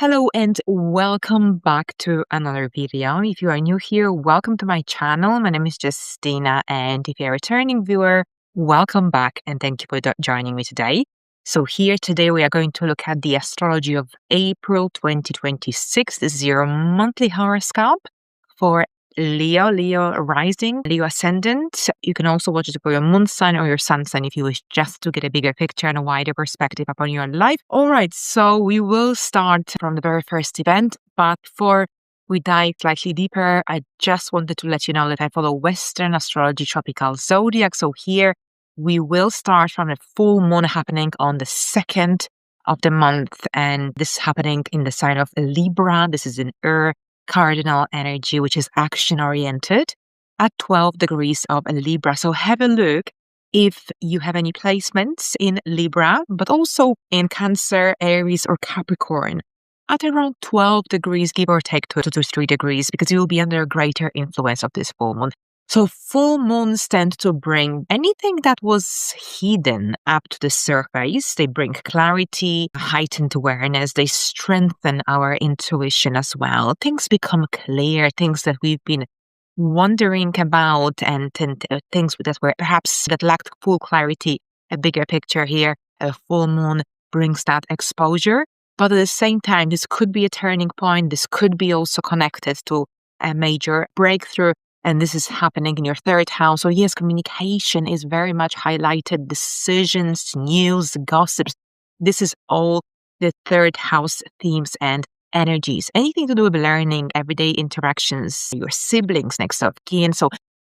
Hello and welcome back to another video. If you are new here, welcome to my channel. My name is Justina, and if you're a returning viewer, welcome back and thank you for joining me today. So here today we are going to look at the astrology of April 2026. This is your monthly horoscope for Leo rising, Leo ascendant. You can also watch it for your moon sign or your sun sign if you wish, just to get a bigger picture and a wider perspective upon your life. All right, so we will start from the very first event, but before we dive slightly deeper, I just wanted to let you know that I follow Western astrology tropical zodiac. So here we will start from a full moon happening on the 2nd of the month, and this is happening in the sign of Libra. This is an cardinal energy, which is action oriented at 12 degrees of Libra. So have a look if you have any placements in Libra, but also in Cancer, Aries, or Capricorn at around 12 degrees, give or take 2 to 3 degrees, because you will be under greater influence of this full moon. So full moons tend to bring anything that was hidden up to the surface. They bring clarity, heightened awareness. They strengthen our intuition as well. Things become clear, things that we've been wondering about and things that were perhaps that lacked full clarity. A bigger picture here, a full moon brings that exposure. But at the same time, this could be a turning point. This could be also connected to a major breakthrough. And this is happening in your 3rd house. So yes, communication is very much highlighted. Decisions, news, gossips. This is all the 3rd house themes and energies. Anything to do with learning, everyday interactions, your siblings, next of kin. So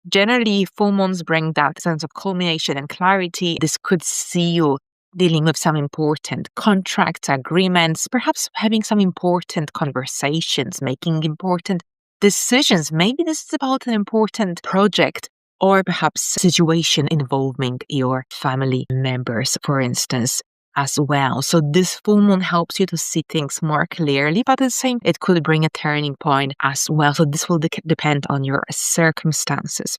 generally, full moons bring that sense of culmination and clarity. This could see you dealing with some important contracts, agreements, perhaps having some important conversations, making important decisions. Maybe this is about an important project or perhaps situation involving your family members, for instance, as well. So this full moon helps you to see things more clearly, but at the same, it could bring a turning point as well. So this will depend on your circumstances.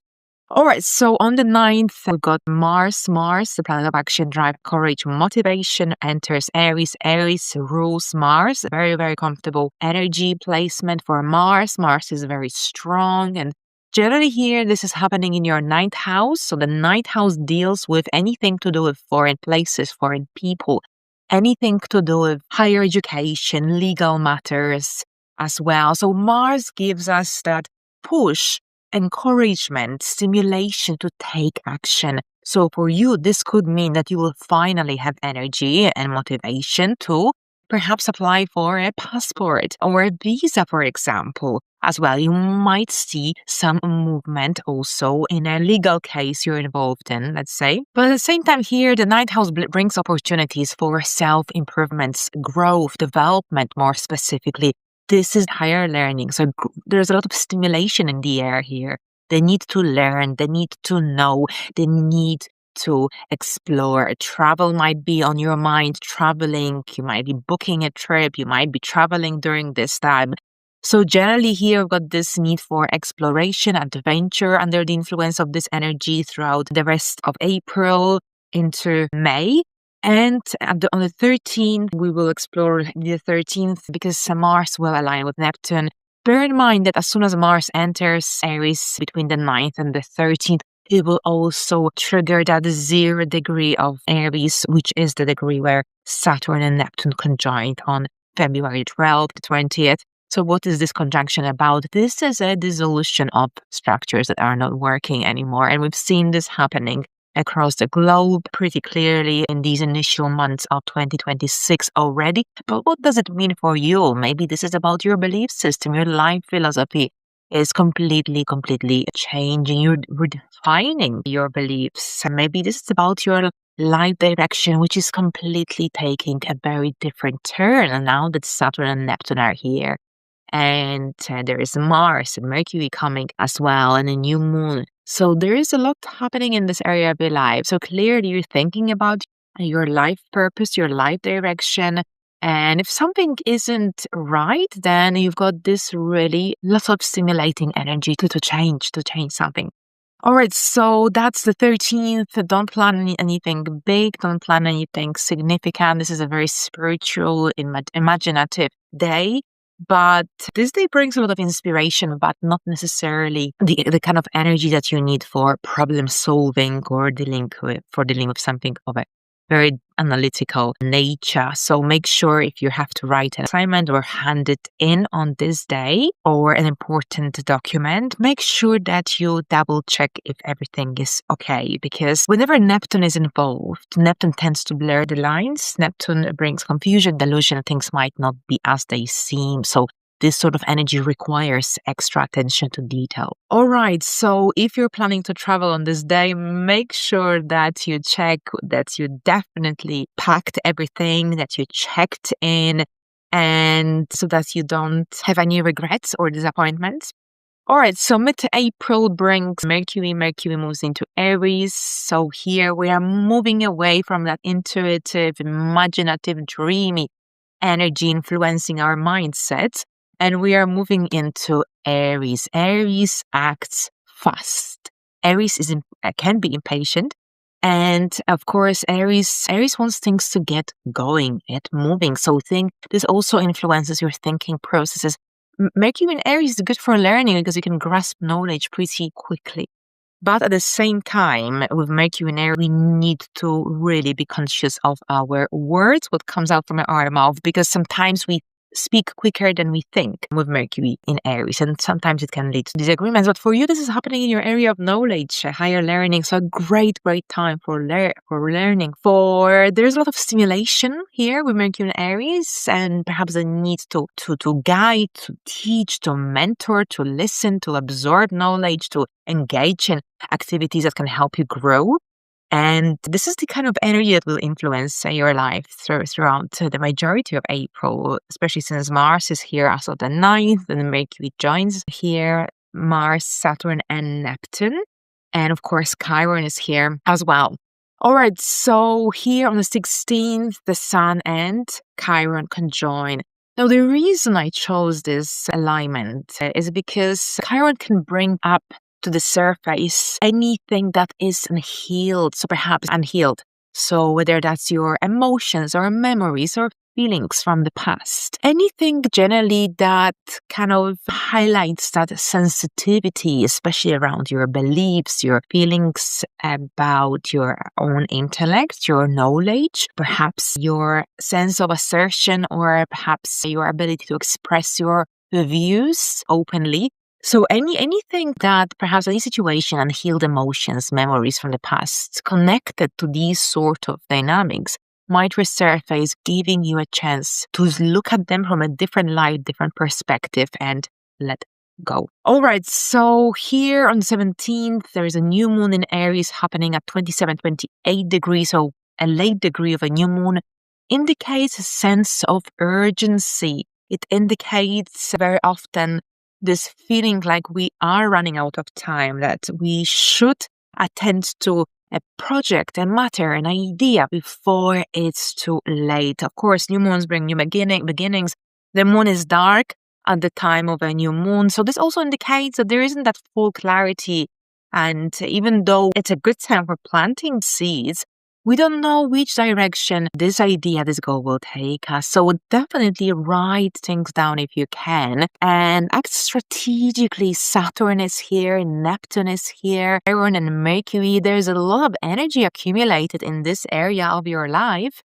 All right, so on the 9th, we've got Mars, the planet of action, drive, courage, motivation, enters Aries. Aries rules Mars. Very, very comfortable energy placement for Mars. Mars is very strong. And generally here, this is happening in your 9th house. So the 9th house deals with anything to do with foreign places, foreign people, anything to do with higher education, legal matters as well. So Mars gives us that push, encouragement, stimulation to take action. So for you, this could mean that you will finally have energy and motivation to perhaps apply for a passport or a visa, for example, as well. You might see some movement also in a legal case you're involved in, let's say. But at the same time here, the 9th house brings opportunities for self-improvements, growth, development more specifically. This is higher learning. So there's a lot of stimulation in the air here. They need to learn. They need to know. They need to explore. Travel might be on your mind, traveling. You might be booking a trip. You might be traveling during this time. So generally here, we've got this need for exploration, adventure under the influence of this energy throughout the rest of April into May. And on the 13th, we will explore the 13th because Mars will align with Neptune. Bear in mind that as soon as Mars enters Aries between the 9th and the 13th, it will also trigger that 0 degree of Aries, which is the degree where Saturn and Neptune conjoined on February 12th, 20th. So what is this conjunction about? This is a dissolution of structures that are not working anymore. And we've seen this happening across the globe pretty clearly in these initial months of 2026 already. But what does it mean for you? Maybe this is about your belief system, your life philosophy is completely changing. You're redefining your beliefs. And maybe this is about your life direction, which is completely taking a very different turn. And now that Saturn and Neptune are here, and there is Mars and Mercury coming as well, and a new moon. So there is a lot happening in this area of your life. So clearly you're thinking about your life purpose, your life direction. And if something isn't right, then you've got this really lots of stimulating energy to change something. All right, so that's the 13th. Don't plan anything big. Don't plan anything significant. This is a very spiritual, imaginative day. But this day brings a lot of inspiration, but not necessarily the kind of energy that you need for problem solving or dealing with something of a very analytical nature. So make sure if you have to write an assignment or hand it in on this day or an important document, make sure that you double check if everything is okay. Because whenever Neptune is involved, Neptune tends to blur the lines. Neptune brings confusion, delusion, things might not be as they seem. So this sort of energy requires extra attention to detail. All right, so if you're planning to travel on this day, make sure that you check that you definitely packed everything, that you checked in, and so that you don't have any regrets or disappointments. All right, so mid-April brings Mercury. Mercury moves into Aries. So here we are moving away from that intuitive, imaginative, dreamy energy influencing our mindset. And we are moving into Aries. Aries acts fast. Aries can be impatient. And of course, Aries wants things to get going, get moving. So this also influences your thinking processes. Mercury in Aries is good for learning because you can grasp knowledge pretty quickly. But at the same time, with Mercury in Aries, we need to really be conscious of our words, what comes out from our mouth, because sometimes we speak quicker than we think with Mercury in Aries, and sometimes it can lead to disagreements. But for you, this is happening in your area of knowledge, higher learning. So a great time for learning. There's a lot of stimulation here with Mercury in Aries, and perhaps a need to guide, to teach, to mentor, to listen, to absorb knowledge, to engage in activities that can help you grow. And this is the kind of energy that will influence your life throughout the majority of April, especially since Mars is here as of the 9th, and Mercury joins here, Mars, Saturn, and Neptune. And of course, Chiron is here as well. All right, so here on the 16th, the Sun and Chiron conjoin. Now, the reason I chose this alignment is because Chiron can bring up to the surface anything that is unhealed, so perhaps unhealed. So whether that's your emotions or memories or feelings from the past, anything generally that kind of highlights that sensitivity, especially around your beliefs, your feelings about your own intellect, your knowledge, perhaps your sense of assertion, or perhaps your ability to express your views openly. So anything that perhaps any situation, unhealed emotions, memories from the past connected to these sort of dynamics might resurface, giving you a chance to look at them from a different light, different perspective, and let go. All right, so here on the 17th, there is a new moon in Aries happening at 27, 28 degrees. So a late degree of a new moon indicates a sense of urgency. It indicates very often this feeling like we are running out of time, that we should attend to a project, a matter, an idea before it's too late. Of course, new moons bring new beginnings. The moon is dark at the time of a new moon. So this also indicates that there isn't that full clarity. And even though it's a good time for planting seeds, we don't know which direction this idea, this goal will take us. So definitely write things down if you can and act strategically. Saturn is here, Neptune is here, Chiron and Mercury. There's a lot of energy accumulated in this area of your life.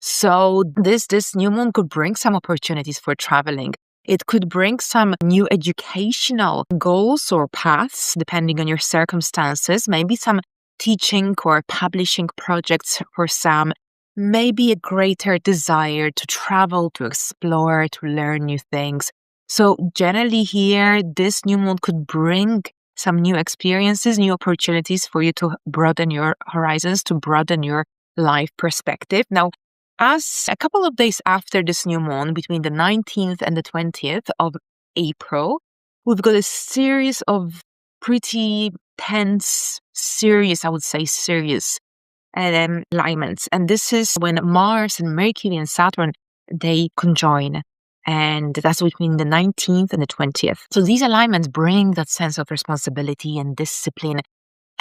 So this new moon could bring some opportunities for traveling. It could bring some new educational goals or paths, depending on your circumstances, maybe some teaching or publishing projects for some, maybe a greater desire to travel, to explore, to learn new things. So generally here, this new moon could bring some new experiences, new opportunities for you to broaden your horizons, to broaden your life perspective. Now, as a couple of days after this new moon, between the 19th and the 20th of April, we've got a series of pretty tense, serious alignments. And this is when Mars and Mercury and Saturn, they conjoin. And that's between the 19th and the 20th. So these alignments bring that sense of responsibility and discipline.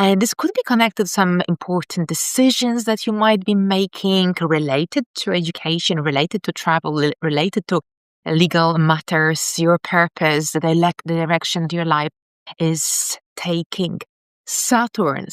And this could be connected to some important decisions that you might be making related to education, related to travel, related to legal matters, your purpose, the direction your life is taking. Saturn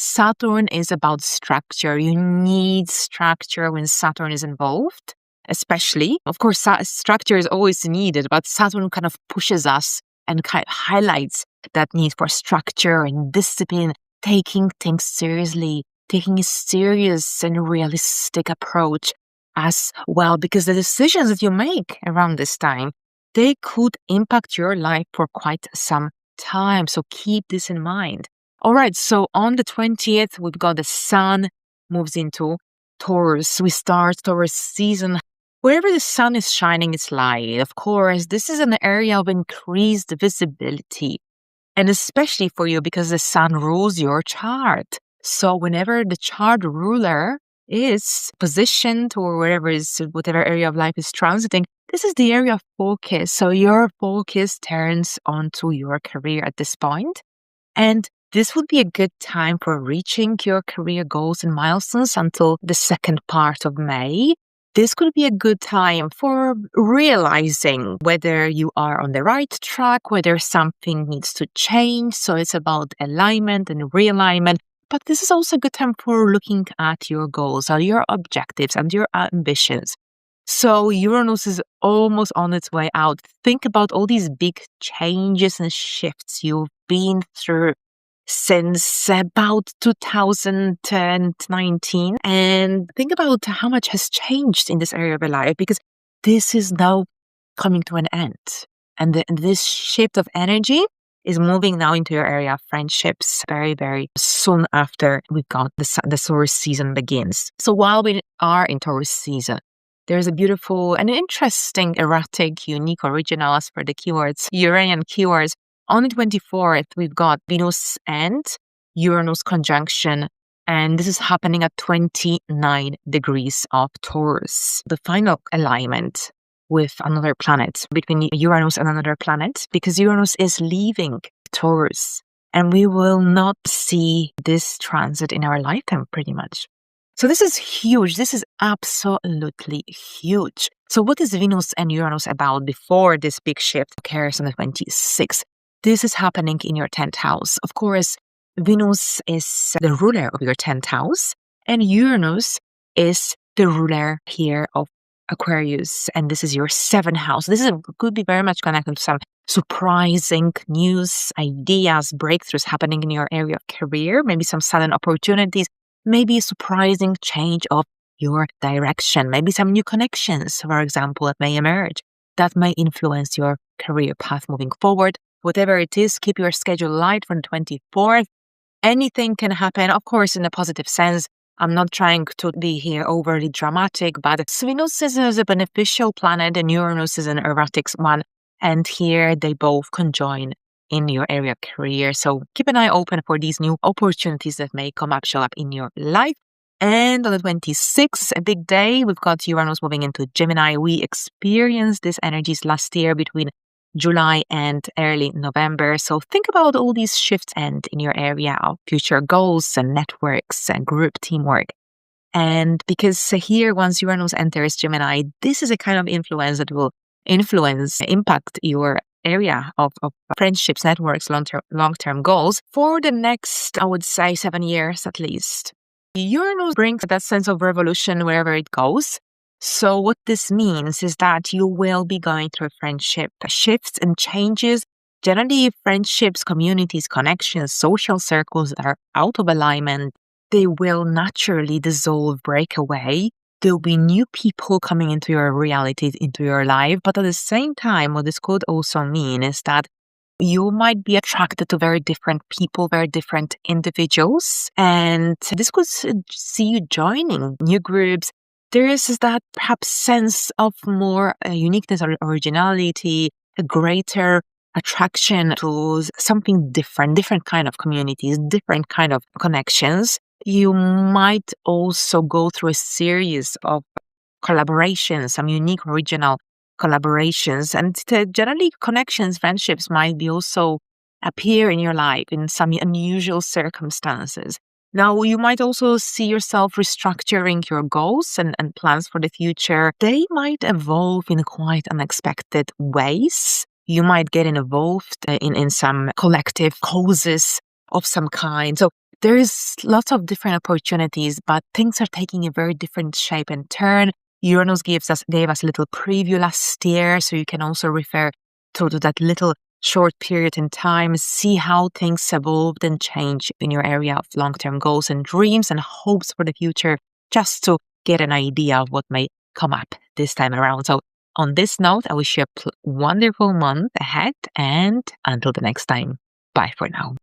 is about structure. You need structure when Saturn is involved, especially. Of course, structure is always needed, but Saturn kind of pushes us and kind of highlights that need for structure and discipline, taking things seriously, taking a serious and realistic approach as well, because the decisions that you make around this time, they could impact your life for quite some time. So keep this in mind. All right, so on the 20th, we've got the Sun moves into Taurus. We start Taurus season. Wherever the sun is shining its light, of course, this is an area of increased visibility. And especially for you because the sun rules your chart. So whenever the chart ruler is positioned or whatever area of life is transiting, this is the area of focus. So your focus turns onto your career at this point. And this would be a good time for reaching your career goals and milestones until the second part of May. This could be a good time for realizing whether you are on the right track, whether something needs to change. So it's about alignment and realignment. But this is also a good time for looking at your goals, or your objectives and your ambitions. So Uranus is almost on its way out. Think about all these big changes and shifts you've been through since about 2019, and think about how much has changed in this area of your life, because this is now coming to an end, and this shift of energy is moving now into your area of friendships very, very soon after we've got the Taurus season begins. So while we are in Taurus season, there's a beautiful and interesting, erratic, unique, original, as per the keywords, Uranian keywords. On the 24th, we've got Venus and Uranus conjunction, and this is happening at 29 degrees of Taurus. The final alignment with another planet, between Uranus and another planet, because Uranus is leaving Taurus, and we will not see this transit in our lifetime pretty much. So this is huge. This is absolutely huge. So what is Venus and Uranus about before this big shift occurs on the 26th? This is happening in your 10th house. Of course, Venus is the ruler of your 10th house, and Uranus is the ruler here of Aquarius, and this is your 7th house. Could be very much connected to some surprising news, ideas, breakthroughs happening in your area of career, maybe some sudden opportunities, maybe a surprising change of your direction, maybe some new connections, for example, that may emerge, that may influence your career path moving forward. Whatever it is, keep your schedule light from the 24th. Anything can happen, of course, in a positive sense. I'm not trying to be here overly dramatic, but Venus is a beneficial planet and Uranus is an erratic one. And here they both conjoin in your area of career. So keep an eye open for these new opportunities that may show up in your life. And on the 26th, a big day, we've got Uranus moving into Gemini. We experienced these energies last year between July and early November. So think about all these shifts and in your area of future goals and networks and group teamwork. And because here, once Uranus enters Gemini, this is a kind of influence that will impact your area of friendships, networks, long-term goals for the next, I would say, 7 years at least. Uranus brings that sense of revolution wherever it goes. So what this means is that you will be going through friendship shifts and changes. Generally, friendships, communities, connections, social circles that are out of alignment, they will naturally dissolve, break away. There'll be new people coming into your reality, into your life. But at the same time, what this could also mean is that you might be attracted to very different people, very different individuals. And this could see you joining new groups. There is that perhaps sense of more uniqueness or originality, a greater attraction to something different kind of communities, different kind of connections. You might also go through a series of collaborations, some unique, original collaborations. And generally, connections, friendships might be also appear in your life in some unusual circumstances. Now, you might also see yourself restructuring your goals and plans for the future. They might evolve in quite unexpected ways. You might get involved in some collective causes of some kind. So there is lots of different opportunities, but things are taking a very different shape and turn. Uranus gave us a little preview last year, so you can also refer to that little short period in time, see how things evolved and changed in your area of long-term goals and dreams and hopes for the future, just to get an idea of what may come up this time around. So on this note, I wish you a wonderful month ahead, and until the next time, bye for now.